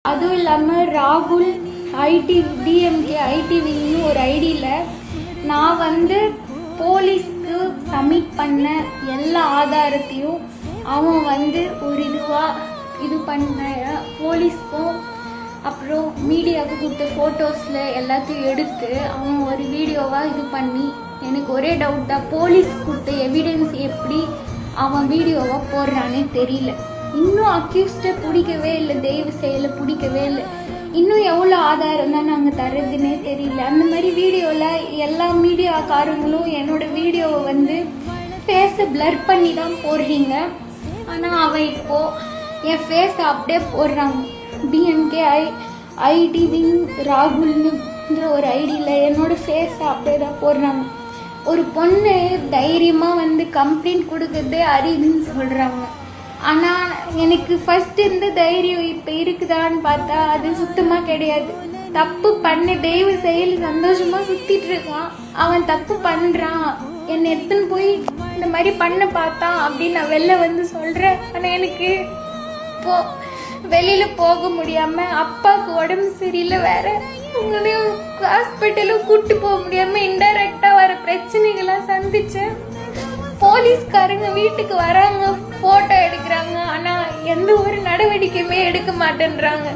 அதுவும் இல்லாமல் ராகுல் டிஎம்கே ஐடிவின்னு ஒரு ஐடியில் நான் போலீஸ்க்கு சப்மிட் பண்ண எல்லா ஆதாரத்தையும் அவன் ஒரு இது பண்ண போலீஸ்க்கும் அப்புறம் மீடியாவுக்கு கொடுத்த ஃபோட்டோஸில் எல்லாத்தையும் எடுத்து அவன் ஒரு வீடியோவாக இது பண்ணி எனக்கு ஒரே டவுட் தான், போலீஸ் கொடுத்த எவிடன்ஸ் எப்படி அவன் வீடியோவாக போடுறானே தெரியல. இன்னும் அக்யூஸ்டை பிடிக்கவே இல்லை, தெய்வ செயலை பிடிக்கவே இல்லை. இன்னும் எவ்வளோ ஆதாரம் தான் நாங்கள் தர்றதுன்னே தெரியல. அந்த மாதிரி வீடியோவில் எல்லா மீடியாக்காரங்களும் என்னோட வீடியோவை ஃபேஸை பிளர் பண்ணி தான் போடுறீங்க. ஆனால் அவன் இப்போது என் ஃபேஸை அப்படியே போடுறாங்க. டிஎம்கே ஐடிவி ராகுல்னுன்ற ஒரு ஐடியில் என்னோட ஃபேஸை அப்படியே தான் போடுறாங்க. ஒரு பொண்ணு தைரியமாக கம்ப்ளைண்ட் கொடுக்கறதே அரிதுன்னு சொல்கிறாங்க. ஆனால் எனக்கு ஃபஸ்ட்டு இருந்த தைரியம் இப்போ இருக்குதான்னு பார்த்தா அது சுத்தமாக கிடையாது. தப்பு பண்ண தெய்வ செயல் சந்தோஷமாக சுற்றிட்டு இருக்கான். அவன் தப்பு பண்ணுறான், என்னை எடுத்துன்னு போய் இந்த மாதிரி பண்ண பார்த்தான் அப்படின்னு நான் வெளில சொல்கிறேன். ஆனால் எனக்கு வெளியில் போக முடியாமல், அப்பாவுக்கு உடம்பு சரியில்லை வேற, அவங்களையும் ஹாஸ்பிட்டலும் கூப்பிட்டு போக முடியாமல் இன்டைரக்டாக வர பிரச்சனைகள்லாம் சந்தித்தேன். போலீஸ்காரங்க வீட்டுக்கு வராங்க, ஃபோட்டோ எடுக்கிறாங்க, ஆனால் எந்த ஒரு நடவடிக்கையுமே எடுக்க மாட்டேன்றாங்க.